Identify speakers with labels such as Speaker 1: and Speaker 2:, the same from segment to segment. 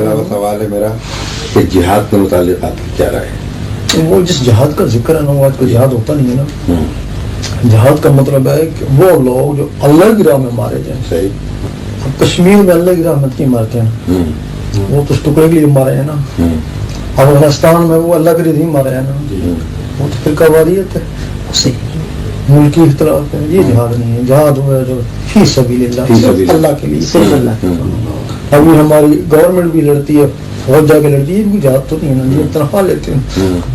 Speaker 1: سوال ہے میرا کہ جہاد کے متعلق آپ کی کیا رائے ہے؟
Speaker 2: وہ جس جہاد کا ذکر ہے نا وہ آج کل جہاد ہوتا نہیں ہے نا. جہاد کا مطلب ہے کہ وہ لوگ جو اللہ کی راہ میں مارے جائیں.
Speaker 1: صحیح.
Speaker 2: اب کشمیر میں اللہ کی راہ میں نہیں مارتے ہیں, وہ تو ٹکڑے کے لیے مارے ہیں نا. افغانستان میں وہ اللہ کے لیے نہیں مارے ہیں نا, وہ تو فرقہ واریت ہے, ملکی اختلاف ہے. یہ جہاد نہیں ہے. جہاد ہوا ہے جو فی سبیل اللہ, اللہ کے لیے, صرف اللہ. ابھی ہماری گورنمنٹ بھی لڑتی ہے, فوج جا کے لڑتی ہے, جہاد تو نہیں ہے نا. یہ تنخواہ لیتے ہیں,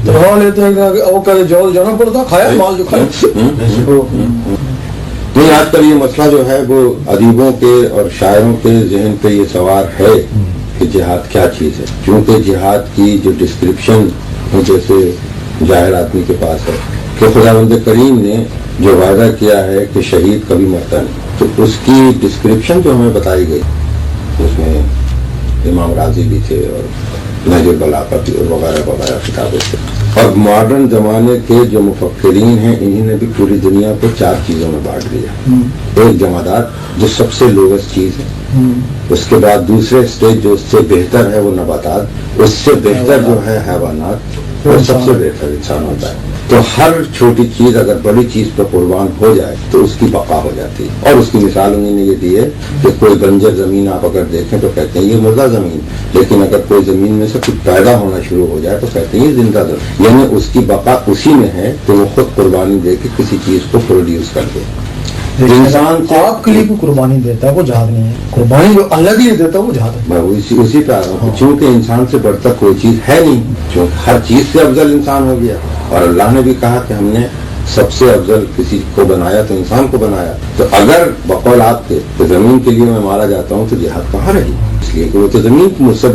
Speaker 2: تنخواہ لیتے ہیں کہ وہ کہتے جو جانا پڑتا کھایا مال جو کھایا.
Speaker 1: نہیں, آج کل یہ مسئلہ جو ہے وہ ادیبوں کے اور شاعروں کے ذہن پہ یہ سوار ہے کہ جہاد کیا چیز ہے, کیونکہ جہاد کی جو ڈسکرپشن جیسے ظاہر آدمی کے پاس ہے کہ خداوند کریم نے جو وعدہ کیا ہے کہ شہید کبھی مرتا نہیں, تو اس کی ڈسکرپشن جو ہمیں بتائی گئی اس میں امام راضی بھی تھے اور نہج البلاغہ بھی وغیرہ وغیرہ کتابیں تھے. اور ماڈرن زمانے کے جو مفکرین ہیں انہوں نے بھی پوری دنیا کو 4 چیزوں میں بانٹ دیا. ایک جمادات جو سب سے لوگسٹ چیز ہے, اس کے بعد دوسرے اسٹیج جو اس سے بہتر ہے وہ نباتات, اس سے بہتر جو ہے حیوانات, اور سب سے بہتر انسان ہوتا ہے. تو ہر چھوٹی چیز اگر بڑی چیز پر قربان ہو جائے تو اس کی بقا ہو جاتی ہے. اور اس کی مثال انہوں نے یہ دی ہے کہ کوئی بنجر زمین آپ اگر دیکھیں تو کہتے ہیں یہ مردہ زمین, لیکن اگر کوئی زمین میں سے کچھ پیدا ہونا شروع ہو جائے تو کہتے ہیں یہ زندہ زمین. یعنی اس کی بقا اسی میں ہے کہ وہ خود قربانی دے کے کسی چیز کو پروڈیوس کر دے.
Speaker 2: انسان آپ کے لیے کوئی قربانی دیتا ہے وہ جہاد نہیں ہے. قربانی جو اللہ کے لیے دیتا ہے وہ جہاد ہے.
Speaker 1: میں اسی پہ آ رہا ہوں, چونکہ انسان سے بڑھ کر کوئی چیز ہے نہیں, چونکہ ہر چیز سے افضل انسان ہو گیا. اور اللہ نے بھی کہا کہ ہم نے سب سے افضل کسی کو بنایا تو انسان کو بنایا. تو اگر بقول آپ کے تو زمین کے لیے میں مارا جاتا ہوں تو جہاد کہاں رہی, اس لیے کہ وہ تو زمین مجھ سے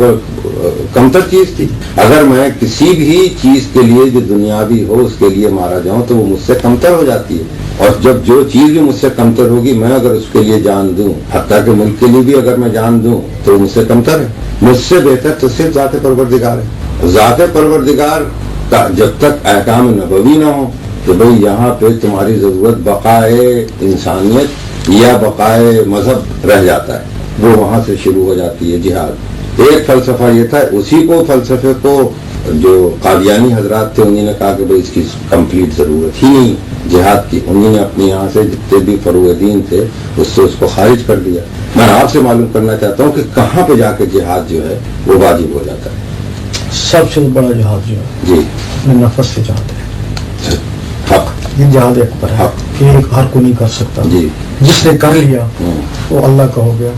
Speaker 1: کمتر چیز تھی. اگر میں کسی بھی چیز کے لیے جو دنیاوی ہو اس کے لیے مارا جاؤں تو وہ مجھ سے کمتر ہو جاتی ہے. اور جب جو چیز بھی مجھ سے کمتر ہوگی میں اگر اس کے لیے جان دوں, حتیٰ کہ ملک کے لیے بھی اگر میں جان دوں تو مجھ سے کمتر ہے. مجھ سے بہتر تو صرف ذات پروردگار ہے. ذات پروردگار کا جب تک احکام نبوی نہ ہو کہ بھئی یہاں پہ تمہاری ضرورت بقائے انسانیت یا بقائے مذہب رہ جاتا ہے, وہ وہاں سے شروع ہو جاتی ہے جہاد. ایک فلسفہ یہ تھا, اسی کو فلسفے کو جو قادیانی حضرات تھے انہوں نے کہا کہ بھئی اس کی کمپلیٹ ضرورت ہی نہیں جہاد کی. انہوں نے اپنے یہاں سے جتنے بھی فروع دین تھے اس سے اس کو خارج کر دیا. میں آپ سے معلوم کرنا چاہتا ہوں کہ کہاں پہ جا کے جہاد جو ہے وہ واجب ہو جاتا ہے.
Speaker 2: سب سے بڑا جہاد جو ہے
Speaker 1: جی
Speaker 2: اپنے نفس سے جہاد ہے.
Speaker 1: حق,
Speaker 2: یہ جہاد اکبر ہے کہ ہر کو نہیں کر سکتا.
Speaker 1: جی
Speaker 2: جس نے کر لیا وہ اللہ کا ہو گیا.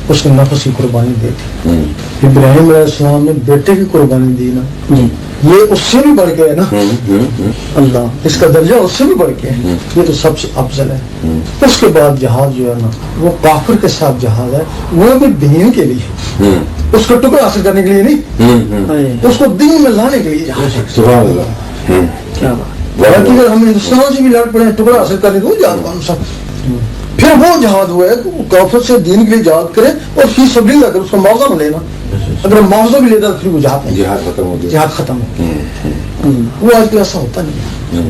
Speaker 2: اس نے نفس کی قربانی دی تھی. ابراہیم علیہ السلام نے بیٹے کی قربانی دی نا, یہ اس سے بھی بڑھ کے ہے نا. اللہ, اس کا درجہ اس سے بھی بڑھ کے ہے. یہ تو سب سے افضل ہے. اس کے بعد جہاد جو ہے نا وہ کافر کے ساتھ جہاد ہے, وہ بھی دین کے لیے, اس کو ٹکڑا حاصل کرنے کے لیے نہیں, اس کو دین میں لانے کے لیے جہاد ہے.
Speaker 1: سبحان اللہ.
Speaker 2: کیا بات. اگر ہم ہندوستان سے بھی لڑ پڑے ٹکڑا حاصل کرنے کے جہاد کون سا, پھر وہ جہاد ہوا ہے کہ وہ کافر سے دین کے لیے جہاد کرے اور فی سبیل اللہ, اگر اس کو معاوضہ ملے نا, اگر معاوضہ بھی لیتا تو پھر وہ جہاد نہیں,
Speaker 1: جہاد ختم ہو گیا,
Speaker 2: جہاد ختم ہو گیا. وہ آج کل ایسا ہوتا نہیں ہے.